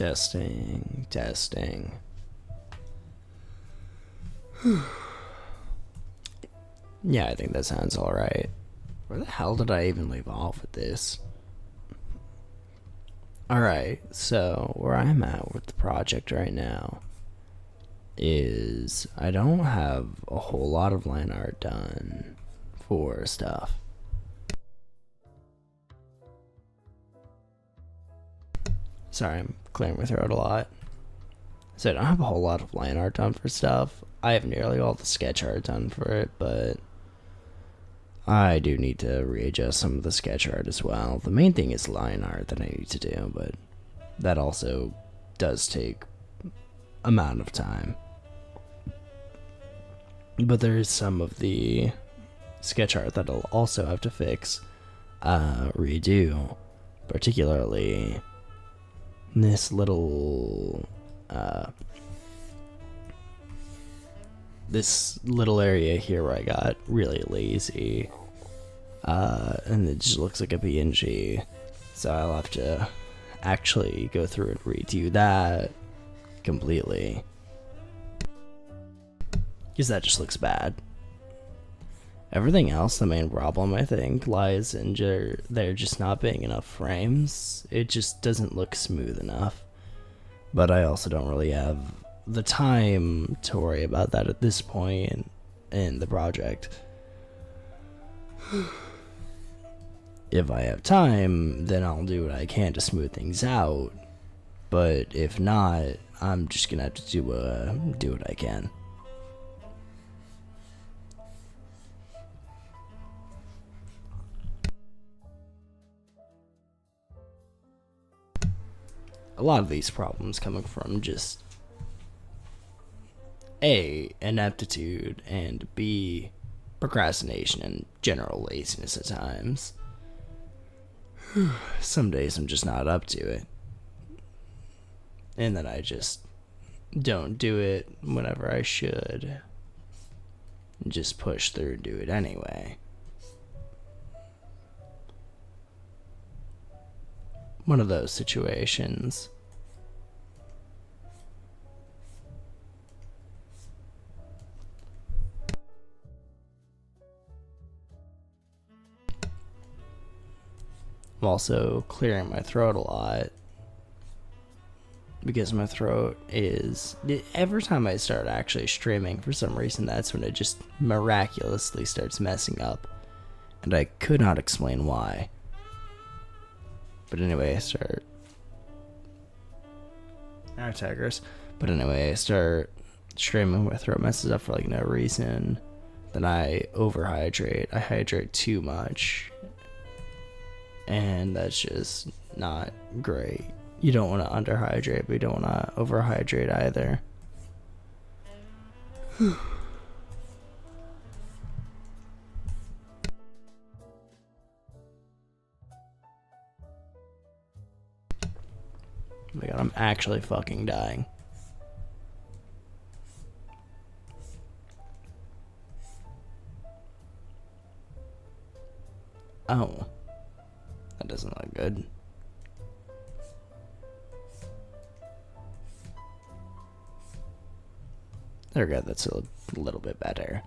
Testing, testing. Yeah, I think that sounds alright. Where the hell did I even leave off with this? Alright, so where I'm at with the project right now is I don't have a whole lot of line art done for stuff. Sorry, I'm clearing my throat a lot. So I don't have a whole lot of line art done for stuff. I have nearly all the sketch art done for it, but I do need to readjust some of the sketch art as well. The main thing is line art that I need to do, but that also does take amount of time. But there is some of the sketch art that I'll also have to fix, redo, particularly this little area here where I got really lazy, and it just looks like a PNG, so I'll have to actually go through and redo that completely, because that just looks bad. Everything else, the main problem I think lies in there just not being enough frames. It just doesn't look smooth enough. But I also don't really have the time to worry about that at this point in the project. If I have time, then I'll do what I can to smooth things out. But if not, I'm just gonna have to do what I can. A lot of these problems coming from just A, ineptitude, and B, procrastination and general laziness at times. Some days I'm just not up to it. And then I just don't do it whenever I should. Just push through and do it anyway. One of those situations. I'm also clearing my throat a lot because my throat is, every time I start actually streaming, for some reason that's when it just miraculously starts messing up, and I could not explain why. But anyway, I start streaming, my throat messes up for like no reason. Then I overhydrate. I hydrate too much, and that's just not great. You don't want to underhydrate, but you don't want to overhydrate either. Oh my god, I'm actually fucking dying. Oh. That doesn't look good. There we go, that's a little bit better.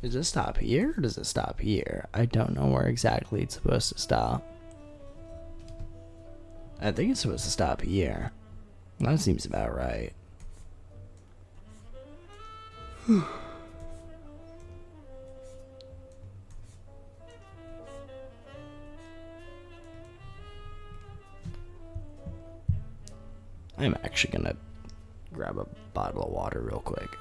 Does it stop here or does it stop here? I don't know where exactly it's supposed to stop. I think it's supposed to stop here. That seems about right. I'm actually gonna grab a bottle of water real quick.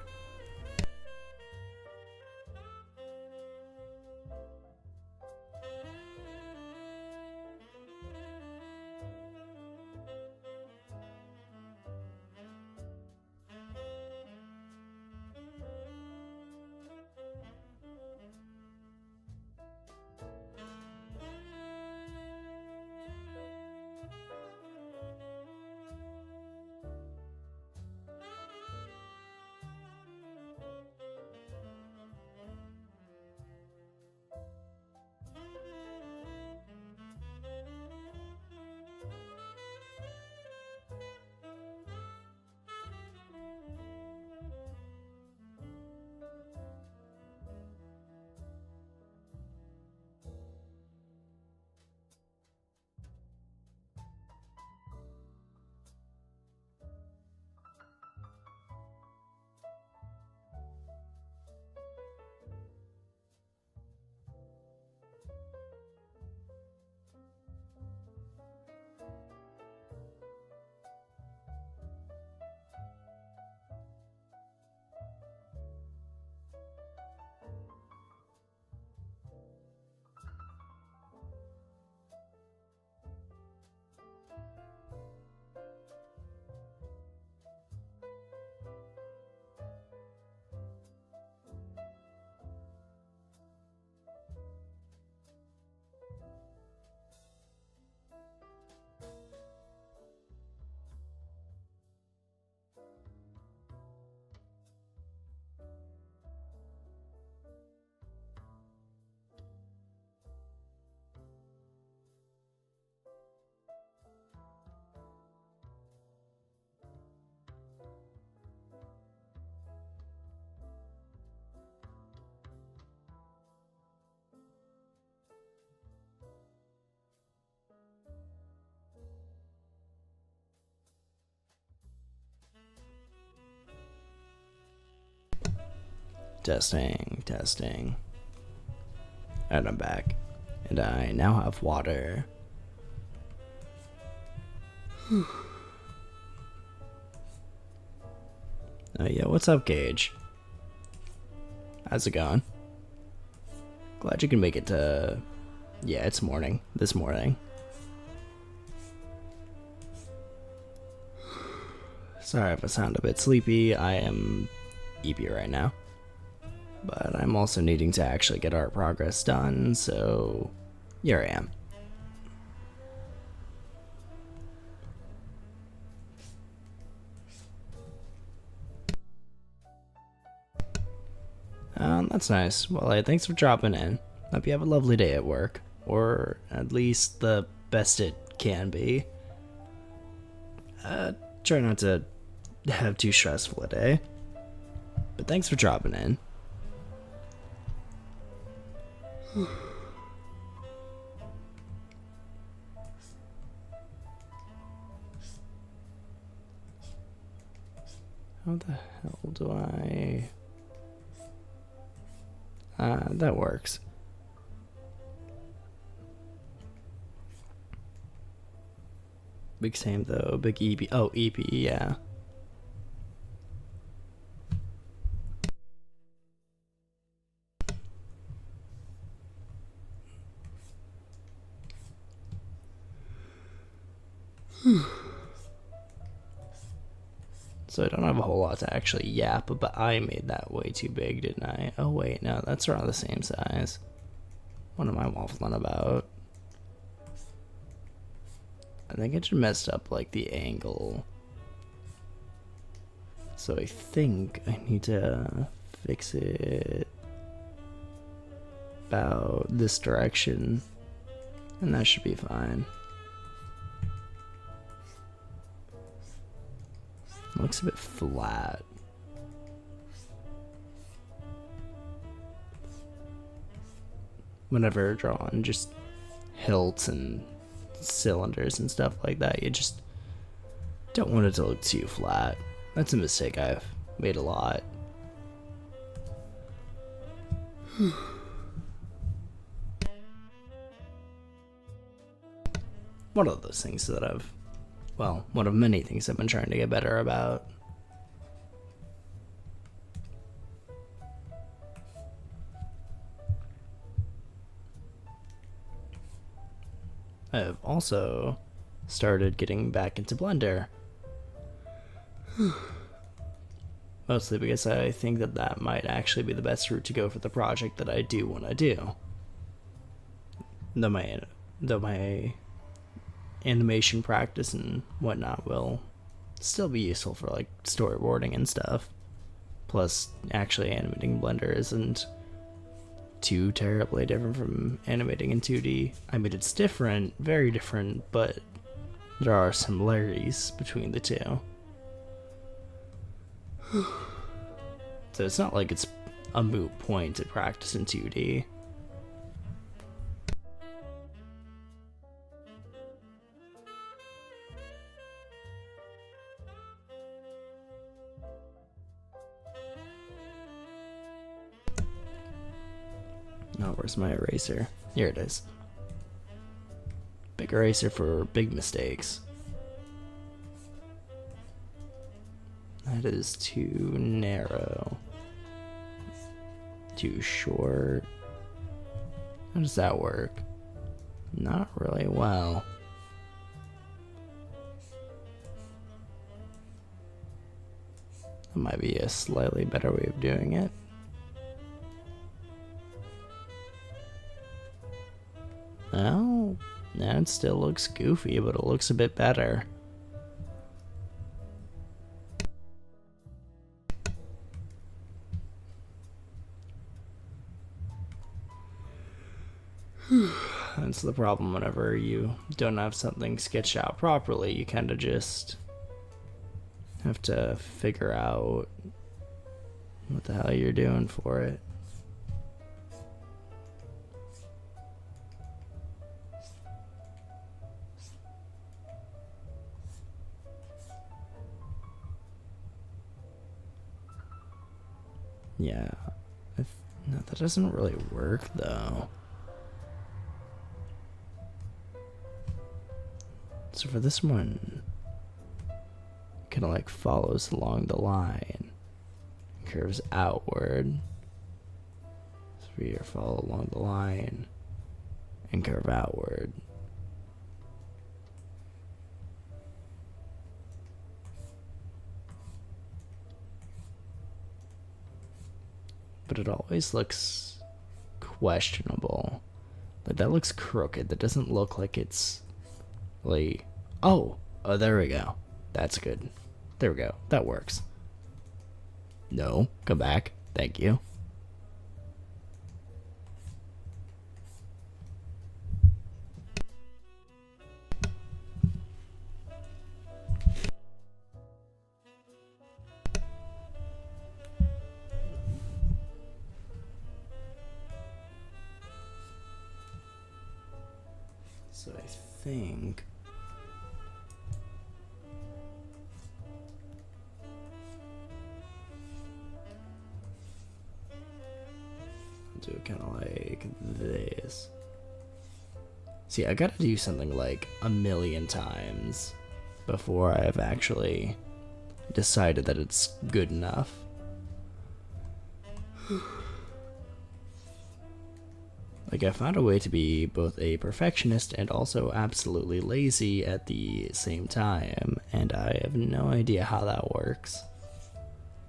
Testing, testing. And I'm back. And I now have water. Oh yeah, what's up, Gage? How's it going? Glad you can make it to... Yeah, it's morning. This morning. Sorry if I sound a bit sleepy. I am eepy right now. But I'm also needing to actually get art progress done, so here I am. That's nice. Well, thanks for dropping in. Hope you have a lovely day at work. Or at least the best it can be. Try not to have too stressful a day. But thanks for dropping in. How the hell do I... that works. Big same though, big EP. Oh, EP, yeah. So I don't have a whole lot to actually yap, but I made that way too big, didn't I? Oh wait, no, that's around the same size. What am I waffling about? I think I just messed up like the angle. So I think I need to fix it about this direction, and that should be fine. It looks a bit flat. Whenever drawing just hilts and cylinders and stuff like that, you just don't want it to look too flat. That's a mistake I've made a lot. One of those things that I've, well, one of many things I've been trying to get better about. I've also started getting back into Blender. Mostly because I think that that might actually be the best route to go for the project that I do want to do. Though my animation practice and whatnot will still be useful for like storyboarding and stuff. Plus, actually animating Blender isn't too terribly different from animating in 2D. I mean, it's different, very different, but there are similarities between the two. So it's not like it's a moot point to practice in 2D. Oh, where's my eraser? Here it is. Big eraser for big mistakes. That is too narrow. Too short. How does that work? Not really well. That might be a slightly better way of doing it. Oh, that still looks goofy, but it looks a bit better. That's the problem whenever you don't have something sketched out properly. You kind of just have to figure out what the hell you're doing for it. Yeah, No, that doesn't really work though. So for this one, kind of like follows along the line, curves outward. So we follow along the line and curve outward. But it always looks questionable. Like that looks crooked. That doesn't look like it's like, oh, there we go. That's good. There we go. That works. No, come back. Thank you. So I think I'll do it kind of like this. See, I gotta do something like a million times before I've actually decided that it's good enough. Like, I found a way to be both a perfectionist and also absolutely lazy at the same time, and I have no idea how that works.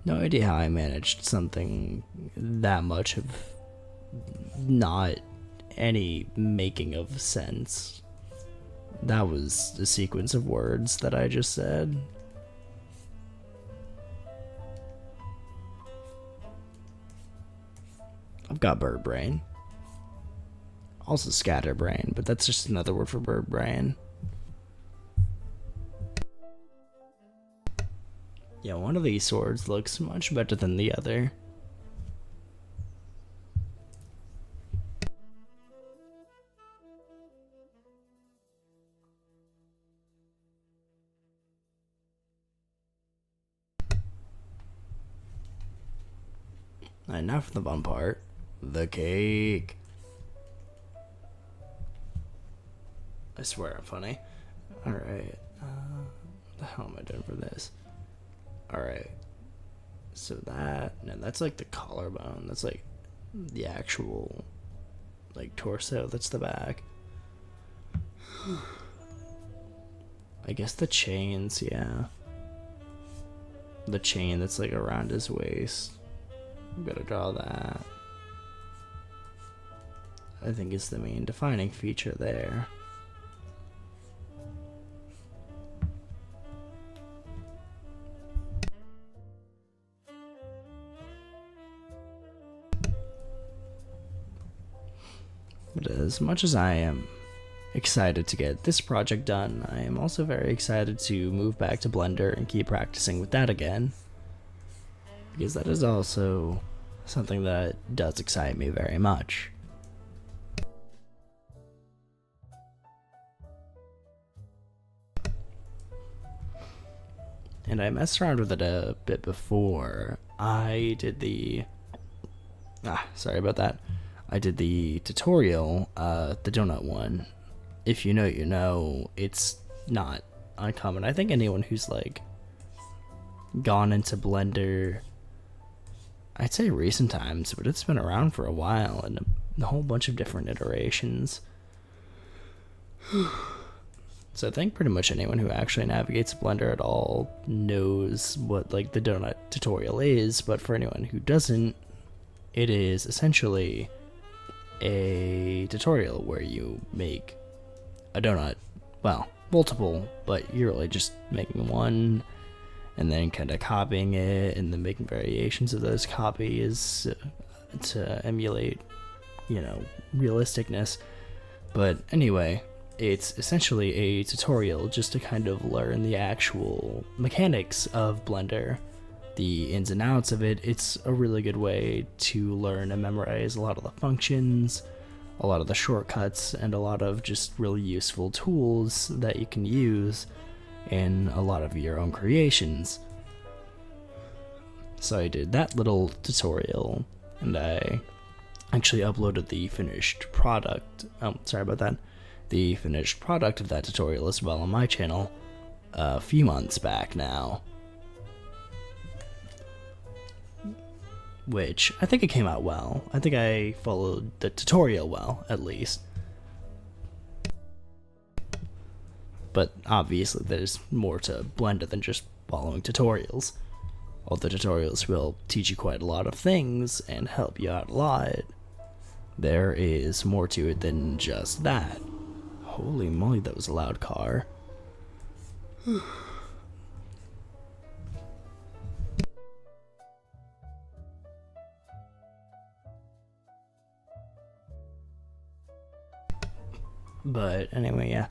No idea how I managed something that much of not any making of sense. That was a sequence of words that I just said. I've got bird brain. Also scatterbrain, but that's just another word for bird brain. Yeah, one of these swords looks much better than the other. And now for the fun part, the cake. I swear I'm funny. Alright, what the hell am I doing for this? Alright, so that's like the collarbone. That's like the actual, like, torso. That's the back. I guess the chains, yeah. The chain that's like around his waist. I'm gonna draw that. I think is the main defining feature there. But as much as I am excited to get this project done, I am also very excited to move back to Blender and keep practicing with that again. Because that is also something that does excite me very much. And I messed around with it a bit before. I did the... sorry about that. I did the tutorial, the donut one. If you know, you know. It's not uncommon. I think anyone who's like gone into Blender, I'd say recent times, but it's been around for a while and a whole bunch of different iterations. So I think pretty much anyone who actually navigates Blender at all knows what like the donut tutorial is, but for anyone who doesn't, it is essentially a tutorial where you make a donut. Well, multiple, but you're really just making one and then kind of copying it and then making variations of those copies to emulate, you know, realisticness. But anyway, it's essentially a tutorial just to kind of learn the actual mechanics of Blender, the ins and outs of it. It's a really good way to learn and memorize a lot of the functions, a lot of the shortcuts, and a lot of just really useful tools that you can use in a lot of your own creations. So I did that little tutorial, and I actually uploaded the finished product. Oh, sorry about that. The finished product of that tutorial as well on my channel a few months back now. Which I think it came out well. I think I followed the tutorial well, at least. But obviously there's more to Blender than just following tutorials. All the tutorials will teach you quite a lot of things and help you out a lot. There is more to it than just that. Holy moly, that was a loud car. But anyway, yeah,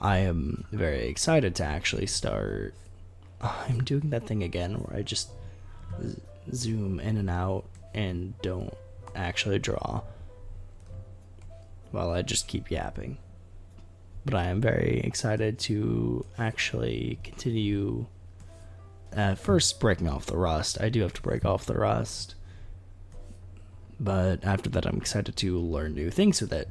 I am very excited to actually start. I'm doing that thing again where I just zoom in and out and don't actually draw while I just keep yapping. But I am very excited to actually continue first breaking off the rust. I do have to break off the rust, but after that I'm excited to learn new things with it.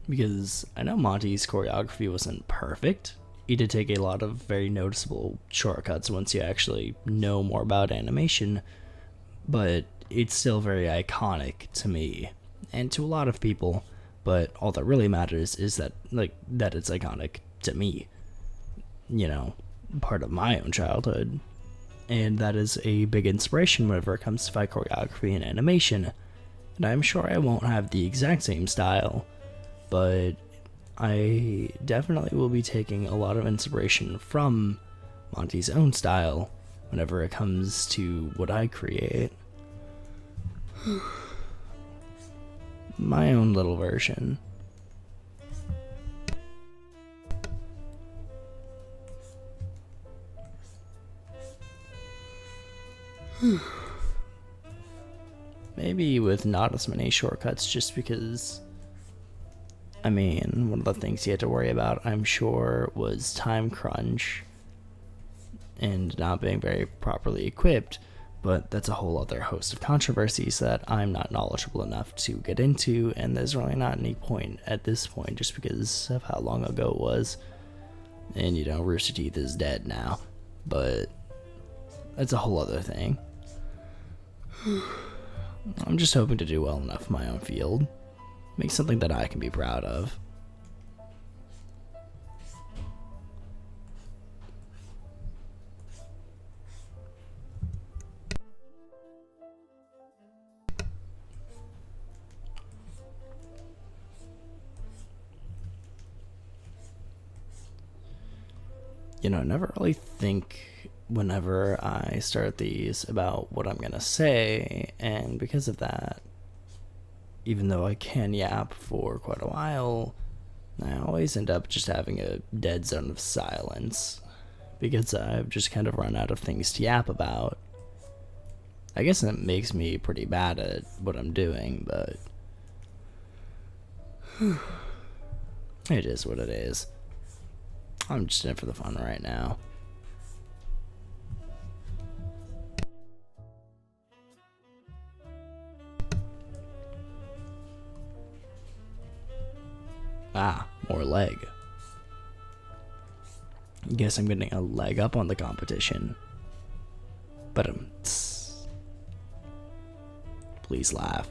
Because I know Monty's choreography wasn't perfect. He did take a lot of very noticeable shortcuts once you actually know more about animation, but it's still very iconic to me and to a lot of people. But all that really matters is that it's iconic to me, you know, part of my own childhood, and that is a big inspiration whenever it comes to fight choreography and animation. And I'm sure I won't have the exact same style, but I definitely will be taking a lot of inspiration from Monty's own style whenever it comes to what I create. My own little version. Maybe with not as many shortcuts, just because, I mean, one of the things you had to worry about, I'm sure, was time crunch and not being very properly equipped, but that's a whole other host of controversies that I'm not knowledgeable enough to get into, and there's really not any point at this point just because of how long ago it was. And, you know, Rooster Teeth is dead now, but that's a whole other thing. I'm just hoping to do well enough in my own field. Make something that I can be proud of. You know, I never really think whenever I start these about what I'm gonna say, and because of that, even though I can yap for quite a while, I always end up just having a dead zone of silence because I've just kind of run out of things to yap about. I guess it makes me pretty bad at what I'm doing, but it is what it is. I'm just in it for the fun right now. Ah, more leg. Guess I'm getting a leg up on the competition. But please laugh.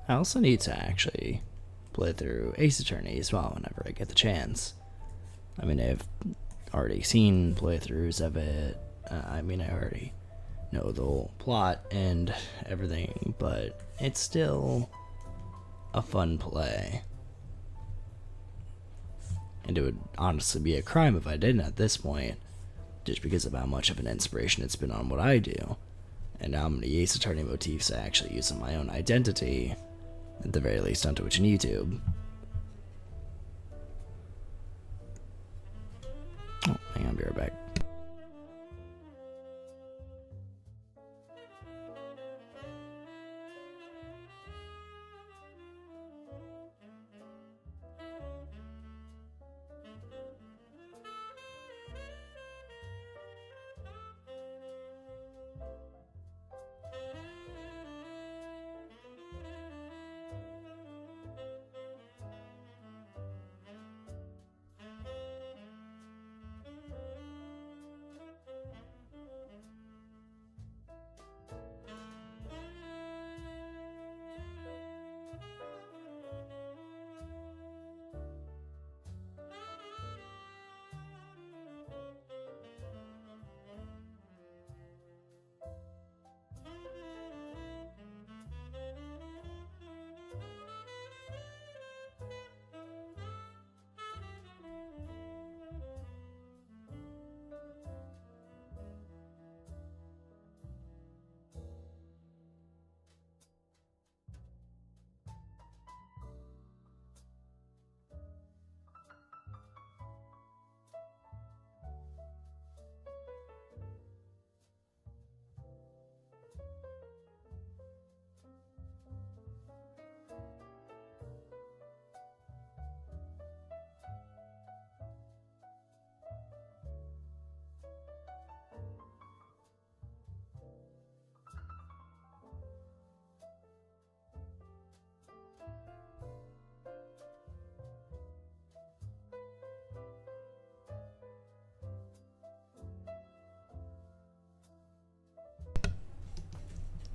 I also need to actually play through Ace Attorney as well whenever I get the chance. I mean, I've already seen playthroughs of it. I already know the whole plot and everything, but it's still a fun play. And it would honestly be a crime if I didn't at this point, just because of how much of an inspiration it's been on what I do. And now I'm going to use attorney motifs I actually use in my own identity, at the very least on Twitch and YouTube. Oh, hang on, I'll be right back.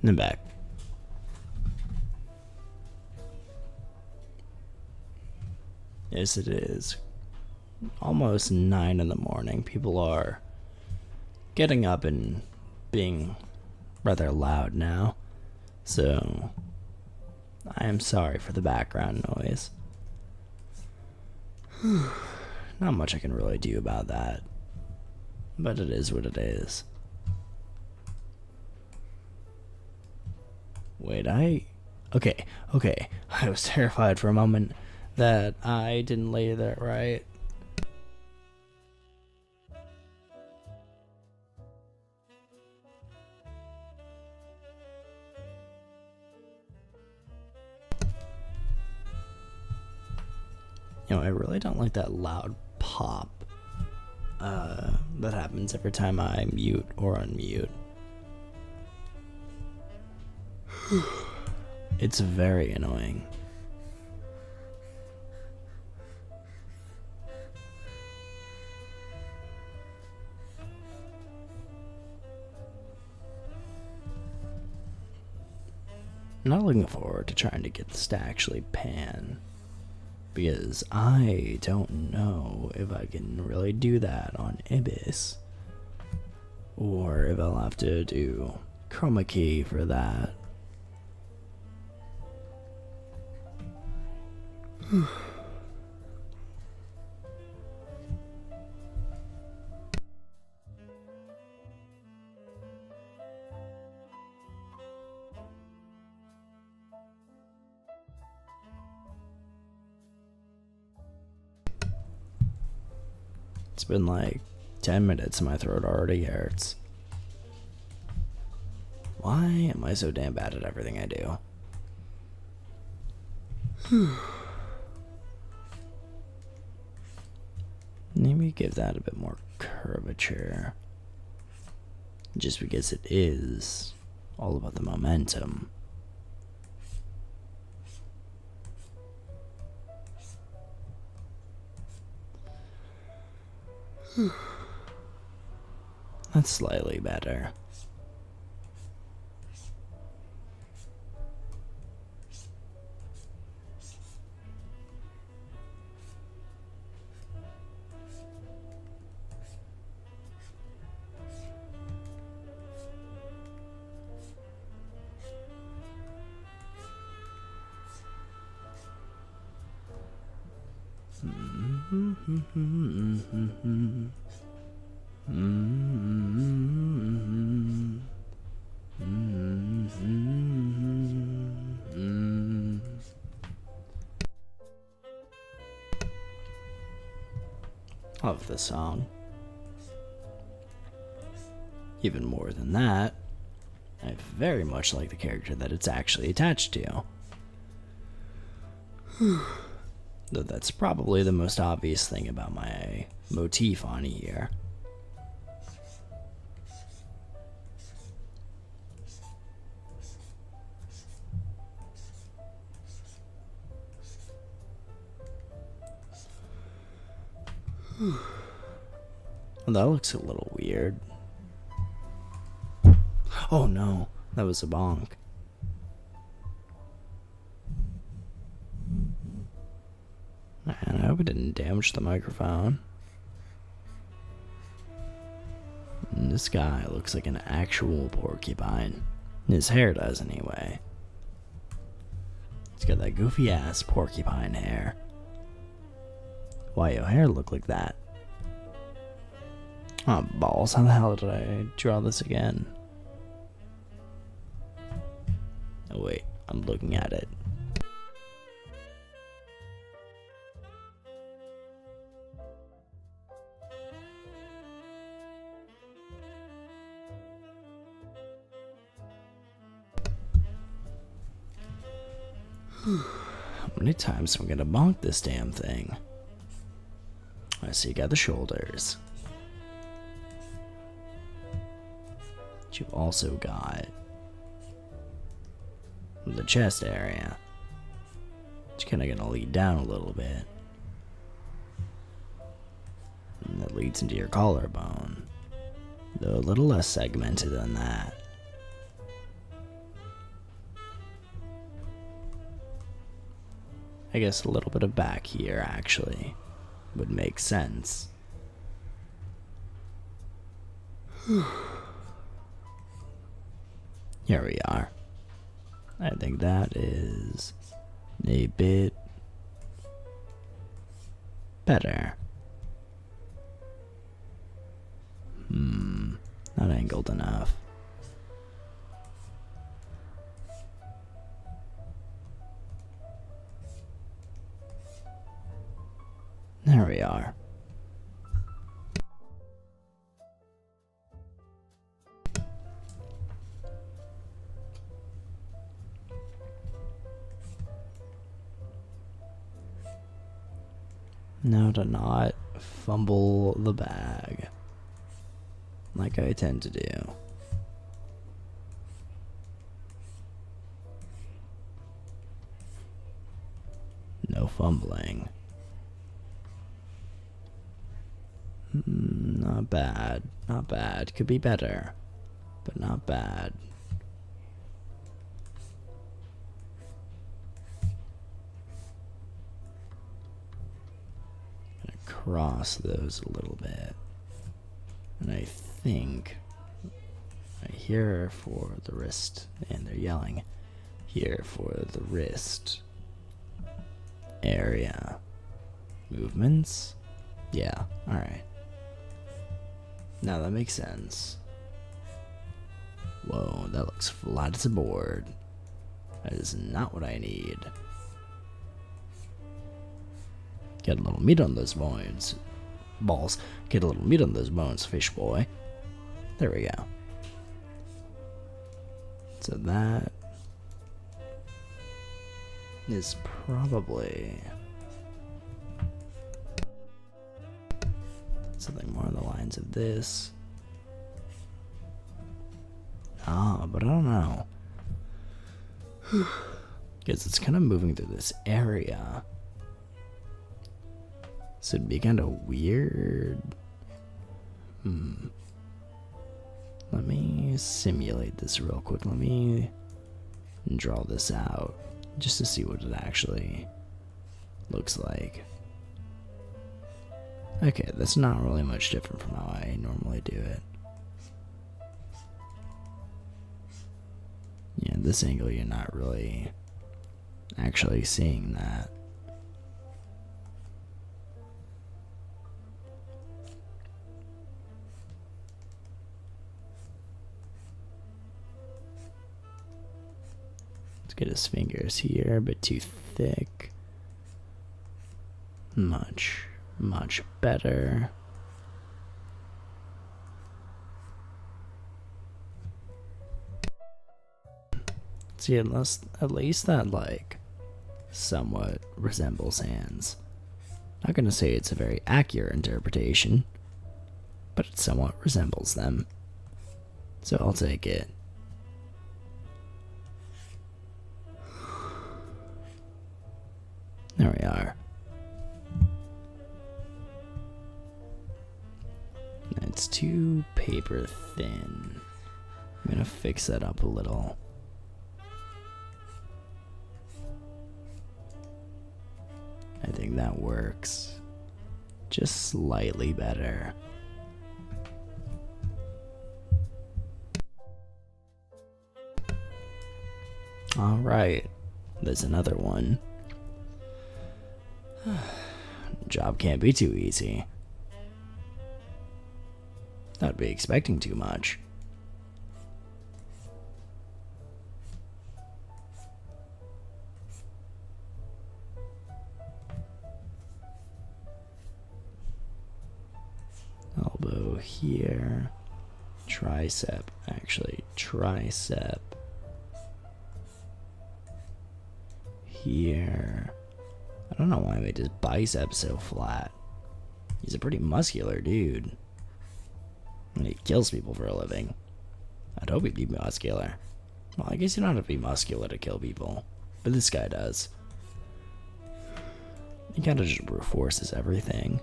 And I'm back. Yes, it is almost 9 in the morning. People are getting up and being rather loud now. So, I am sorry for the background noise. Not much I can really do about that. But it is what it is. Wait, Okay. I was terrified for a moment that I didn't lay that right. You know, I really don't like that loud pop that happens every time I mute or unmute. It's very annoying. I'm not looking forward to trying to get this to actually pan, because I don't know if I can really do that on Ibis, or if I'll have to do chroma key for that. It's been like 10 minutes and my throat already hurts. Why am I so damn bad at everything I do? Maybe give that a bit more curvature. Just because it is all about the momentum. That's slightly better. of the song. Even more than that, I very much like the character that it's actually attached to. Though that's probably the most obvious thing about my motif on here. Well, that looks a little weird. Oh no, that was a bonk. Man, I hope it didn't damage the microphone. And this guy looks like an actual porcupine. His hair does, anyway. He's got that goofy ass porcupine hair. Why your hair look like that? Oh, balls. How the hell did I draw this again? Oh, wait. I'm looking at it. How many times am I gonna bonk this damn thing? I see you got the shoulders. But you've also got the chest area. It's kinda gonna lead down a little bit. And that leads into your collarbone. Though a little less segmented than that. I guess a little bit of back here, actually, would make sense. Here we are. I think that is a bit better. Not angled enough. There we are. Now to not fumble the bag, like I tend to do. No fumbling. Not bad, not bad. Could be better, but not bad. Gonna cross those a little bit. And I think right here for the wrist, and they're yelling here for the wrist area. Movements? Yeah, alright. Now that makes sense. Whoa, that looks flat as a board. That is not what I need. Get a little meat on those bones. Balls. Get a little meat on those bones, fish boy. There we go. So that is probably something more on the lines of this. But I don't know. Because it's kind of moving through this area. So it'd be kind of weird. Let me simulate this real quick. Let me draw this out just to see what it actually looks like. Okay, that's not really much different from how I normally do it. Yeah, this angle you're not really actually seeing that. Let's get his fingers here, a bit too thick. Much much better. See, at least that, like, somewhat resembles hands. Not gonna say it's a very accurate interpretation, but it somewhat resembles them. So I'll take it. There we are. It's too paper thin. I'm gonna fix that up a little. I think that works just slightly better. Alright, there's another one. Job can't be too easy. Not be expecting too much. Elbow here. Tricep, actually, tricep. Here. I don't know why I made his bicep so flat. He's a pretty muscular dude. And he kills people for a living. I'd hope he'd be muscular. Well, I guess you don't have to be muscular to kill people. But this guy does. He kind of just brute forces everything.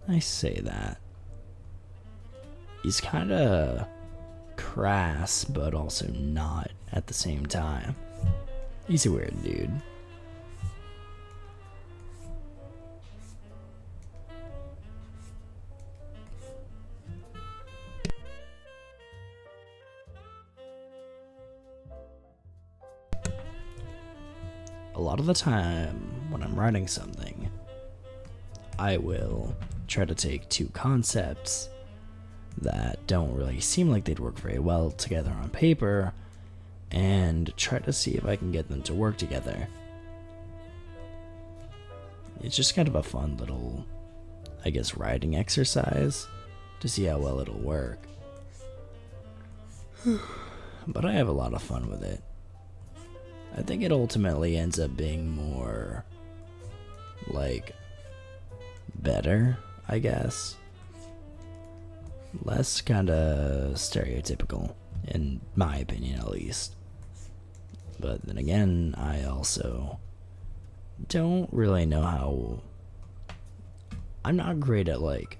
I say that. He's kind of crass, but also not at the same time. He's a weird dude. A lot of the time when I'm writing something, I will try to take two concepts that don't really seem like they'd work very well together on paper and try to see if I can get them to work together. It's just kind of a fun little, I guess, writing exercise to see how well it'll work. But I have a lot of fun with it. I think it ultimately ends up being more, like, better, I guess. Less kind of stereotypical, in my opinion at least. But then again, I also don't really know how... I'm not great at, like,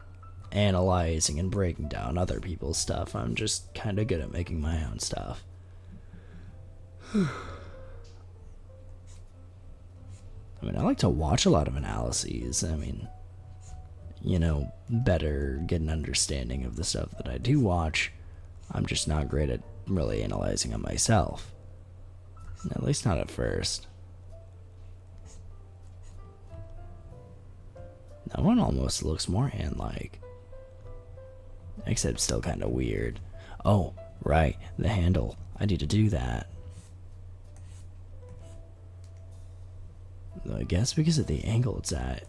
analyzing and breaking down other people's stuff. I'm just kind of good at making my own stuff. I mean, I like to watch a lot of analyses. I mean, you know, better get an understanding of the stuff that I do watch. I'm just not great at really analyzing it myself. At least not at first. That one almost looks more hand-like. Except still kind of weird. Oh, right, the handle. I need to do that. I guess because of the angle it's at,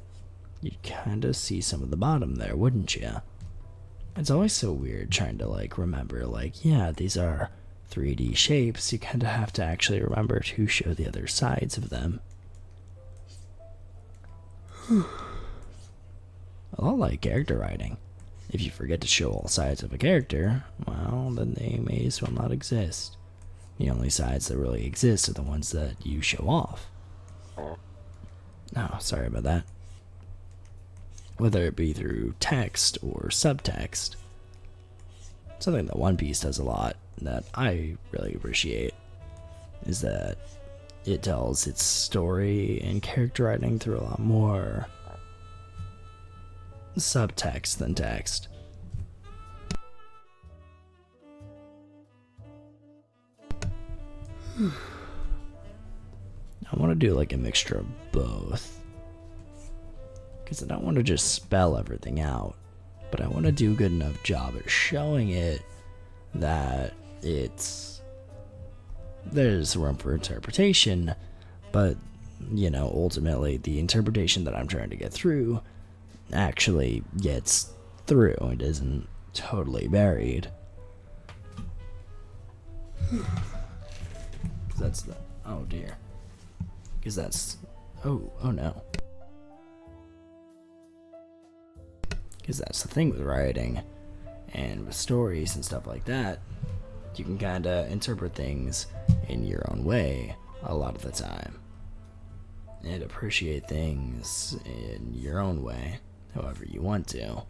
you'd kind of see some of the bottom there, wouldn't you? It's always so weird trying to, like, remember, like, yeah, these are 3D shapes. You kind of have to actually remember to show the other sides of them. A lot like character writing. If you forget to show all sides of a character, well, then they may as well not exist. The only sides that really exist are the ones that you show off. Oh, sorry about that. Whether it be through text or subtext. Something that One Piece does a lot that I really appreciate is that it tells its story and character writing through a lot more subtext than text. I want to do like a mixture of both, because I don't want to just spell everything out, but I want to do a good enough job at showing it that there's room for interpretation, but ultimately the interpretation that I'm trying to get through actually gets through. It isn't totally buried. That's the, oh dear. Because that's, oh no. Because that's the thing with writing and with stories and stuff like that. You can kind of interpret things in your own way a lot of the time. And appreciate things in your own way, however you want to.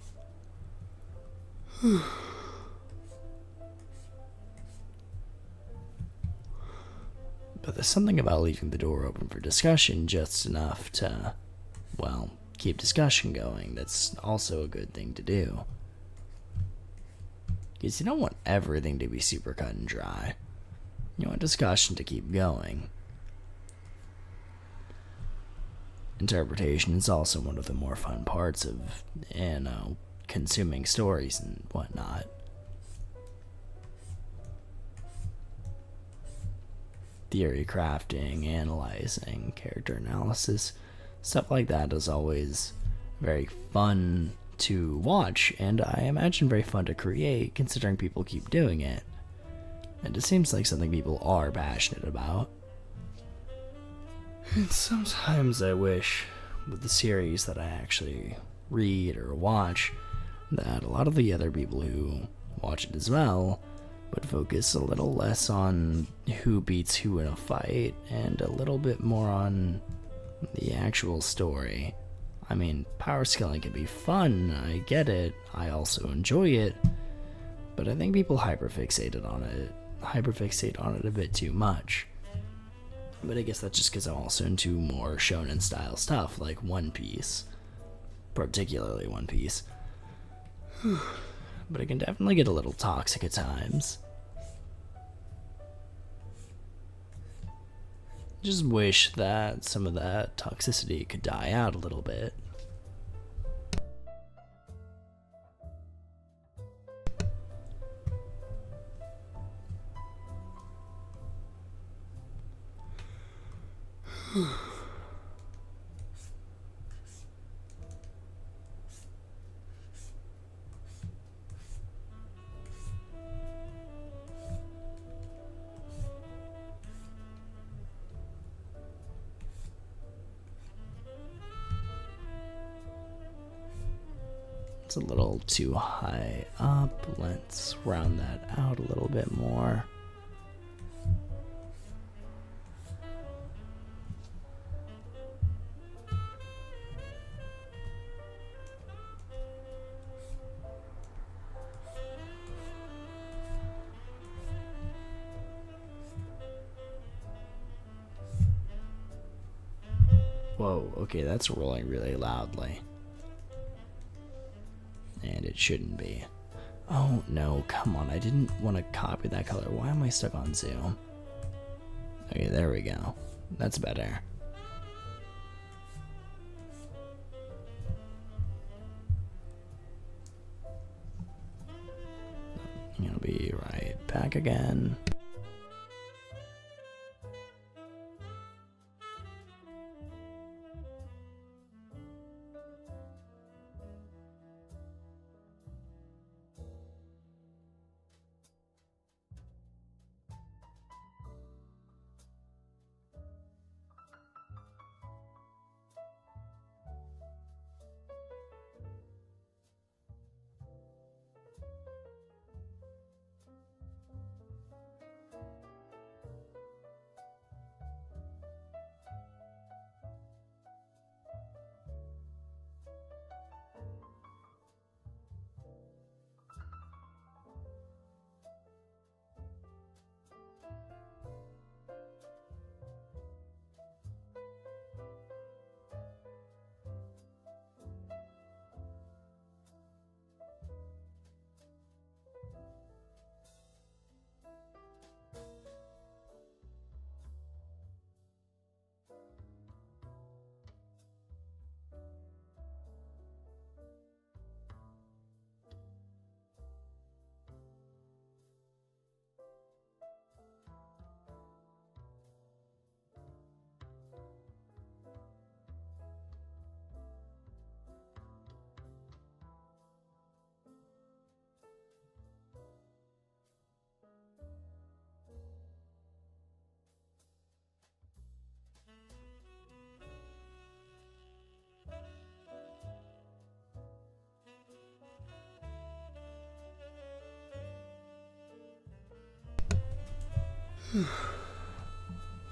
But there's something about leaving the door open for discussion just enough to, well, keep discussion going. That's also a good thing to do. Because you don't want everything to be super cut and dry. You want discussion to keep going. Interpretation is also one of the more fun parts of, consuming stories and whatnot. Theory crafting, analyzing, character analysis, stuff like that is always very fun to watch, and I imagine very fun to create, considering people keep doing it. And it seems like something people are passionate about. And sometimes I wish, with the series that I actually read or watch, that a lot of the other people who watch it as well would focus a little less on who beats who in a fight and a little bit more on the actual story. I mean, power scaling can be fun, I get it, I also enjoy it, but I think people hyperfixate on it a bit too much. But I guess that's just because I'm also into more shonen style stuff, like One Piece. Particularly One Piece. But it can definitely get a little toxic at times. Just wish that some of that toxicity could die out a little bit. It's a little too high up. Let's round that out a little bit more. Whoa, okay, that's rolling really loudly. And it shouldn't be. Oh no, come on, I didn't want to copy that color. Why am I stuck on zoom? Okay, there we go. That's better. I'll be right back again.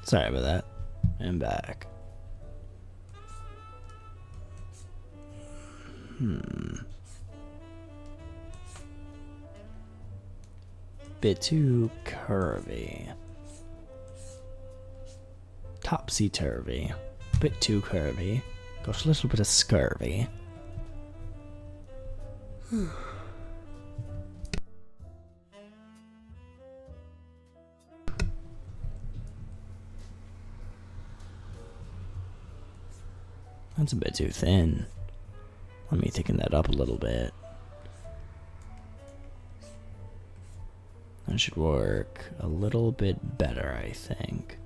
Sorry about that. I'm back. Bit too curvy. Topsy-turvy. Bit too curvy. Got a little bit of scurvy. That's a bit too thin. Let me thicken that up a little bit. That should work a little bit better, I think.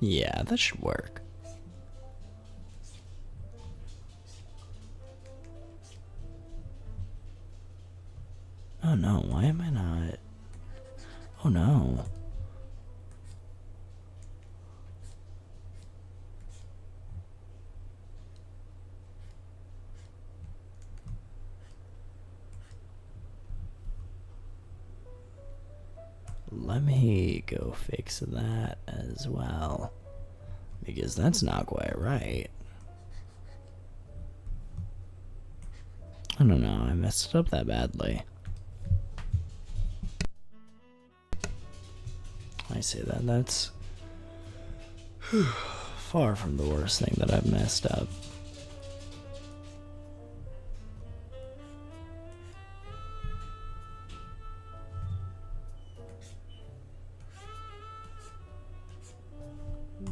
Yeah, that should work. Oh no, why am I not? Oh no. Let me go fix that as well. Because that's not quite right. I don't know, I messed it up that badly. I say that, that's far from the worst thing that I've messed up.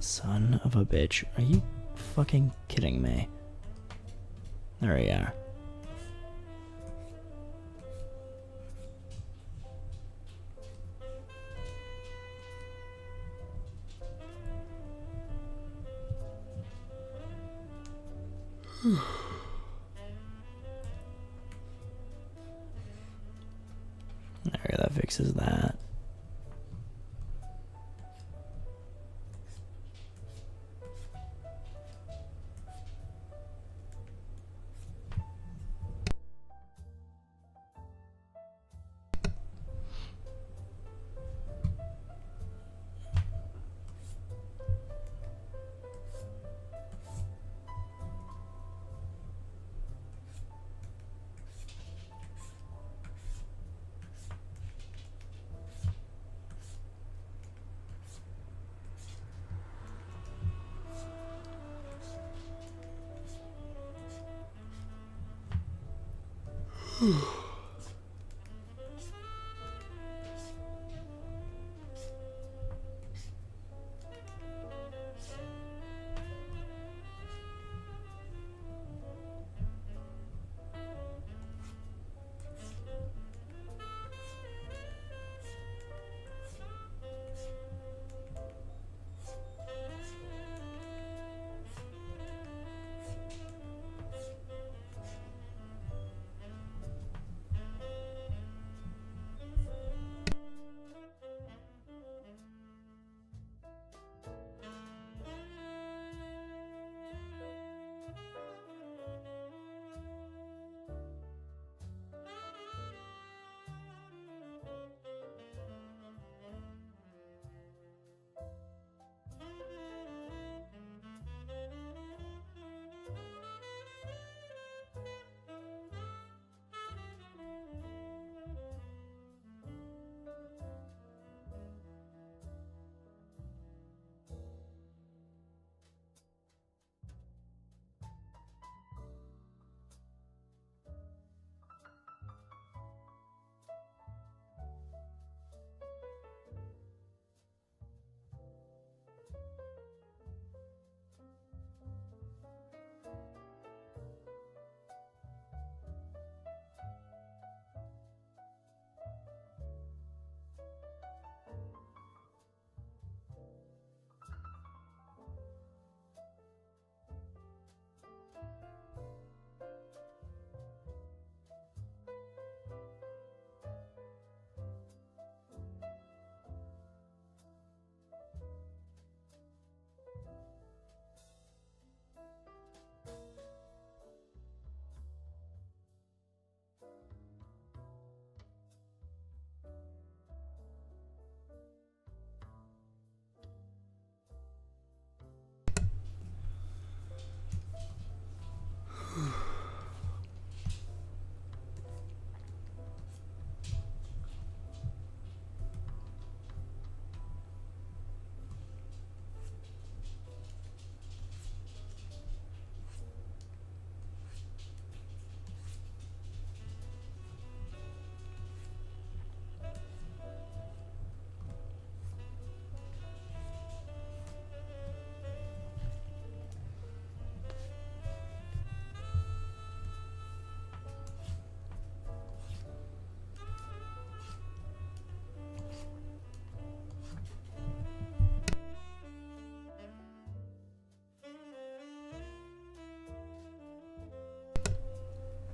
Son of a bitch, are you fucking kidding me? There we are. There, that fixes that.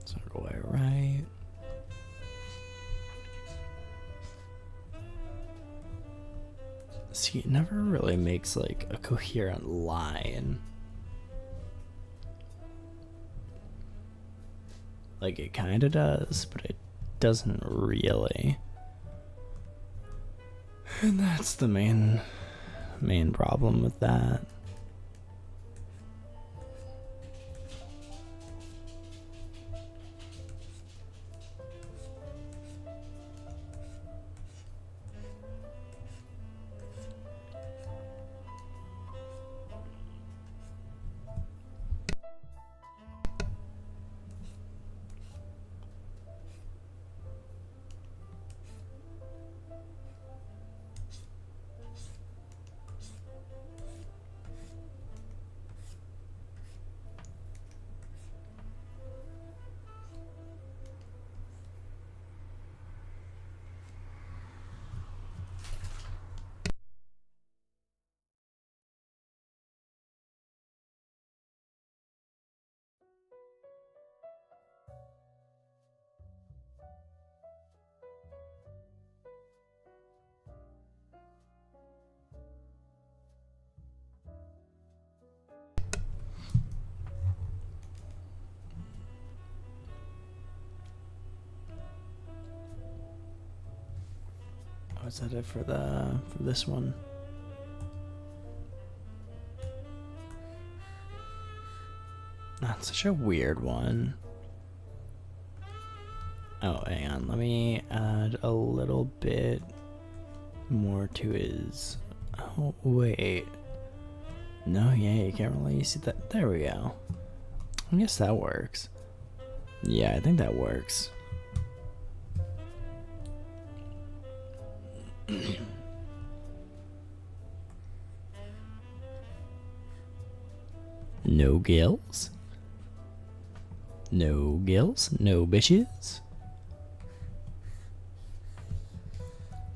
Circle way right. See, it never really makes like a coherent line. Like it kind of does, but it doesn't really. And that's the main problem with that. Oh, is that it for this one? That's such a weird one. Oh, hang on. Let me add a little bit more to his. Oh, wait. No, yeah, you can't really see that. There we go. I guess that works. Yeah, I think that works. No gills? No gills? No bitches?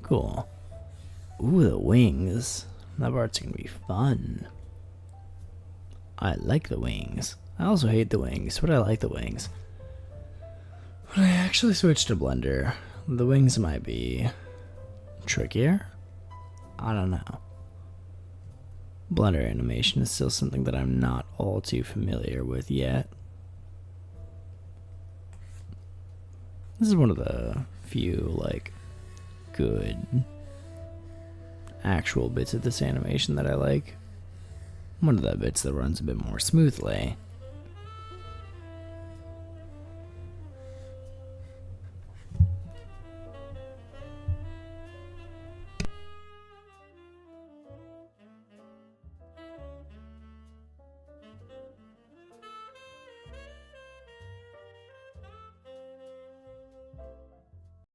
Cool. Ooh, the wings. That part's gonna be fun. I like the wings. I also hate the wings, but I like the wings. When I actually switch to Blender, the wings might be trickier? I don't know. Blender animation is still something that I'm not all too familiar with yet. This is one of the few, like, good actual bits of this animation that I like. One of the bits that runs a bit more smoothly.